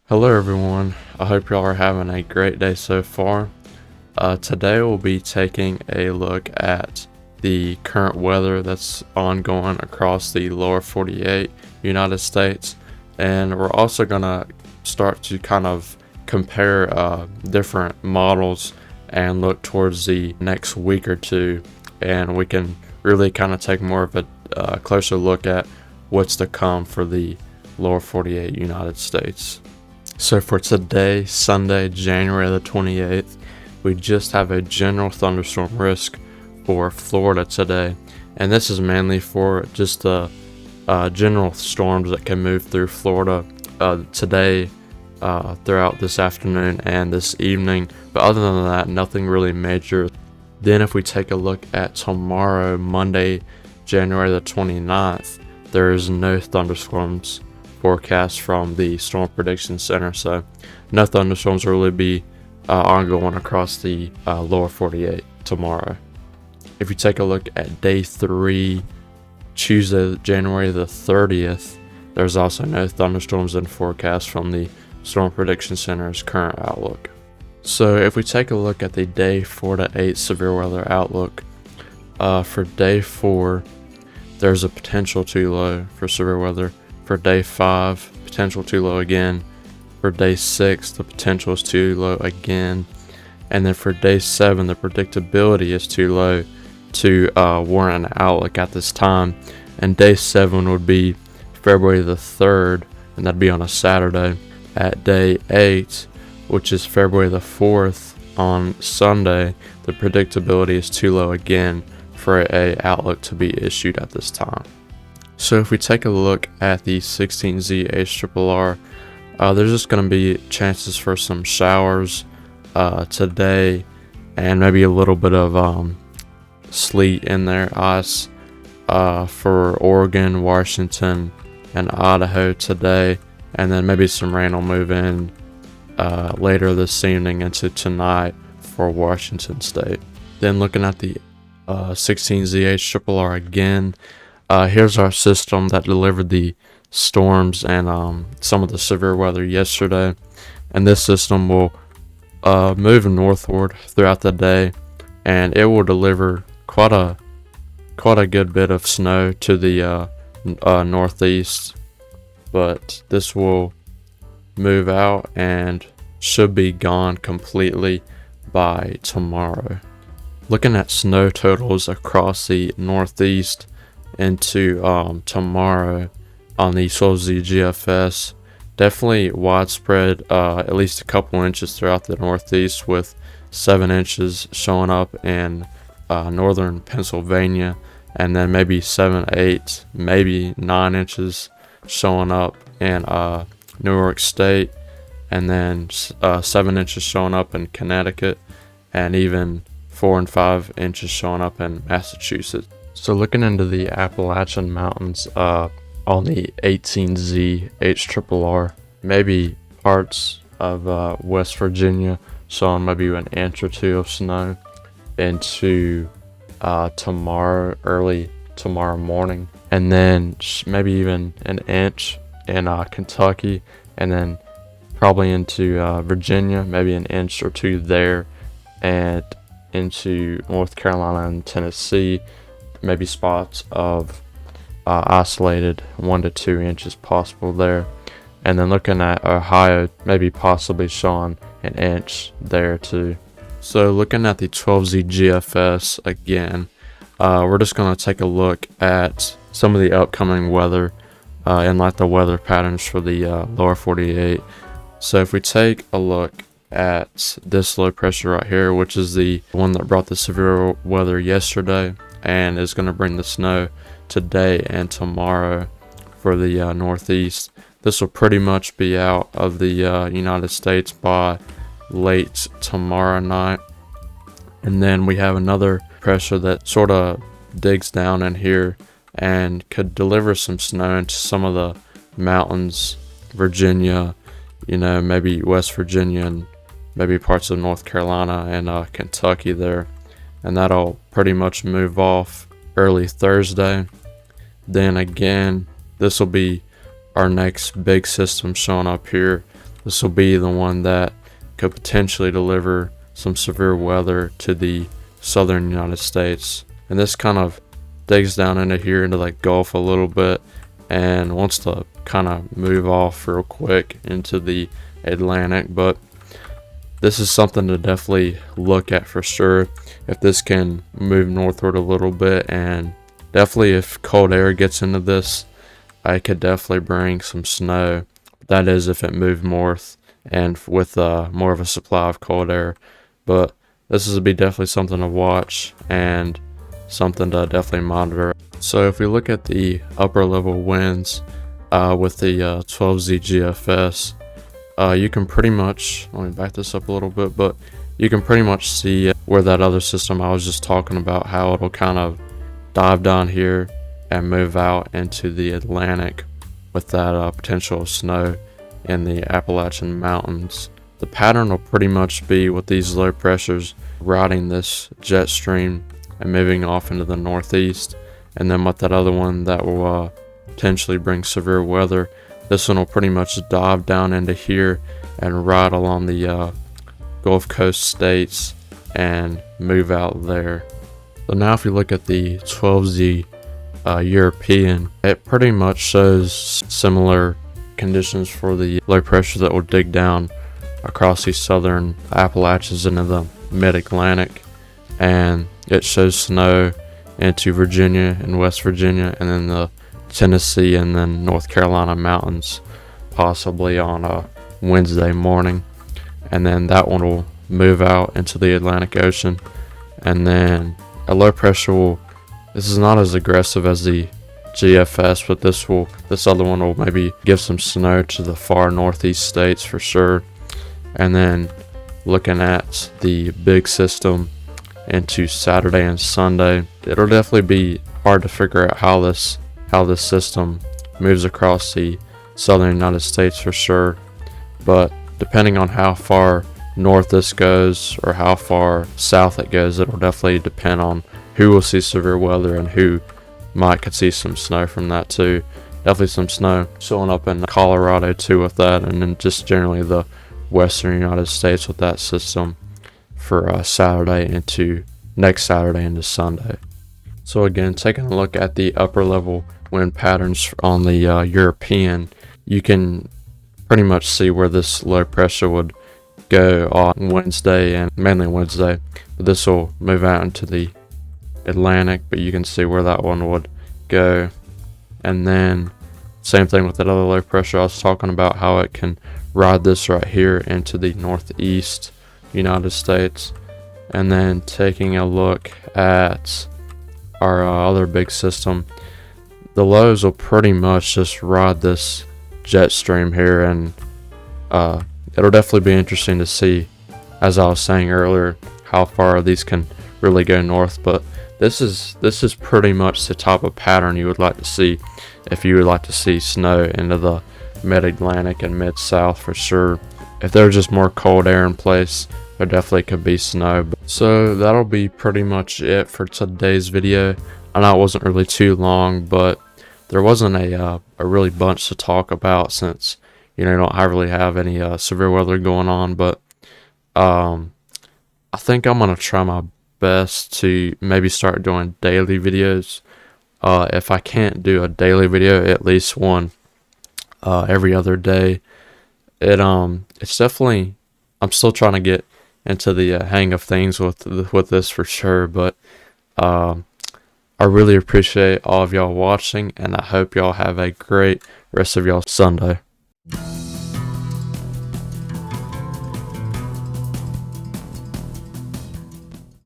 Hello everyone, I hope y'all are having a great day so far. Today we'll be taking a look at the current weather that's ongoing across the lower 48 United States, and we're also going to start to kind of compare different models and look towards the next week or two, and we can really kind of take more of a closer look at what's to come for the lower 48 United States. So for today, Sunday, January the 28th, we just have a general thunderstorm risk for Florida today. And this is mainly for just the general storms that can move through Florida today, throughout this afternoon and this evening. But other than that, nothing really major. Then if we take a look at tomorrow, Monday, January the 29th, there is no thunderstorms forecast from the Storm Prediction Center, so no thunderstorms will really be ongoing across the lower 48 tomorrow. If you take a look at day 3, Tuesday, January the 30th, there's also no thunderstorms in forecast from the Storm Prediction Center's current outlook. So if we take a look at the day 4 to 8 severe weather outlook, for day 4, there's a potential too low for severe weather. For day 5, potential too low again. For day 6, the potential is too low again. And then for day 7, the predictability is too low to warrant an outlook at this time. And day 7 would be February the 3rd, and that'd be on a Saturday. At day 8, which is February the 4th on Sunday, the predictability is too low again for a outlook to be issued at this time. So if we take a look at the 16Z HRRR, there's just going to be chances for some showers today, and maybe a little bit of sleet in there, ice for Oregon, Washington, and Idaho today, and then maybe some rain will move in later this evening into tonight for Washington State. Then looking at the 16Z HRRR again, here's our system that delivered the storms and some of the severe weather yesterday, and this system will move northward throughout the day, and it will deliver quite a good bit of snow to the northeast, but this will move out and should be gone completely by tomorrow. Looking at snow totals across the northeast into tomorrow on the 12Z GFS, definitely widespread, at least a couple inches throughout the northeast, with 7 inches showing up in northern Pennsylvania, and then maybe 7, 8, maybe 9 inches showing up in New York State, and then 7 inches showing up in Connecticut, and even 4 and 5 inches showing up in Massachusetts. So looking into the Appalachian Mountains on the 18Z HRRR, maybe parts of West Virginia showing maybe an inch or two of snow into tomorrow, early tomorrow morning, and then maybe even an inch in Kentucky, and then probably into Virginia, maybe an inch or two there, and into North Carolina and Tennessee, maybe spots of isolated 1 to 2 inches possible there. And then looking at Ohio, maybe possibly showing an inch there too. So looking at the 12Z GFS again, we're just going to take a look at some of the upcoming weather and like the weather patterns for the lower 48. So if we take a look at this low pressure right here, which is the one that brought the severe weather yesterday and is going to bring the snow today and tomorrow for the northeast, this will pretty much be out of the United States by late tomorrow night. And then we have another pressure that sort of digs down in here and could deliver some snow into some of the mountains, Virginia, maybe West Virginia, and maybe parts of North Carolina and Kentucky there. And that'll pretty much move off early Thursday. Then again, this will be our next big system showing up here this will be the one that could potentially deliver some severe weather to the southern United States. And this kind of digs down into here into the Gulf a little bit and wants to kind of move off real quick into the Atlantic. But this is something to definitely look at for sure. If this can move northward a little bit, and definitely if cold air gets into this, I could definitely bring some snow. That is if it moved north and with more of a supply of cold air. But this is be definitely something to watch and something to definitely monitor. So if we look at the upper level winds with the 12Z GFS, you can pretty much, let me back this up a little bit, but you can pretty much see where that other system I was just talking about, how it'll kind of dive down here and move out into the Atlantic with that potential of snow in the Appalachian Mountains. The pattern will pretty much be with these low pressures riding this jet stream and moving off into the northeast, and then with that other one that will potentially bring severe weather, this one will pretty much dive down into here and ride along the Gulf Coast states and move out there. So now if you look at the 12Z European, it pretty much shows similar conditions for the low pressure that will dig down across the southern Appalachians into the mid-Atlantic, and it shows snow into Virginia and West Virginia, and then the Tennessee and then North Carolina mountains possibly on a Wednesday morning. And then that one will move out into the Atlantic Ocean, and then a low pressure will, this is not as aggressive as the GFS, but this other one will maybe give some snow to the far northeast states for sure. And then looking at the big system into Saturday and Sunday, it'll definitely be hard to figure out how this system moves across the southern United States for sure. But depending on how far north this goes or how far south it goes, it'll definitely depend on who will see severe weather and who could see some snow from that too. Definitely some snow showing up in Colorado too with that, and then just generally the western United States with that system for Saturday into next Saturday into Sunday. So again, taking a look at the upper level wind patterns on the European, you can pretty much see where this low pressure would go on Wednesday, and mainly Wednesday, but this will move out into the Atlantic, but you can see where that one would go. And then same thing with that other low pressure I was talking about, how it can ride this right here into the northeast United States. And then taking a look at our other big system, the lows will pretty much just ride this jet stream here, and it'll definitely be interesting to see, as I was saying earlier, how far these can really go north. But this is pretty much the type of pattern you would like to see if you would like to see snow into the mid-Atlantic and mid-south for sure. If there's just more cold air in place, there definitely could be snow. So that'll be pretty much it for today's video. I know it wasn't really too long, but there wasn't a really bunch to talk about since you don't really have any severe weather going on. But I think I'm gonna try my best to maybe start doing daily videos. If I can't do a daily video, at least one every other day. It's definitely, I'm still trying to get into the hang of things with this for sure. But I really appreciate all of y'all watching, and I hope y'all have a great rest of y'all Sunday.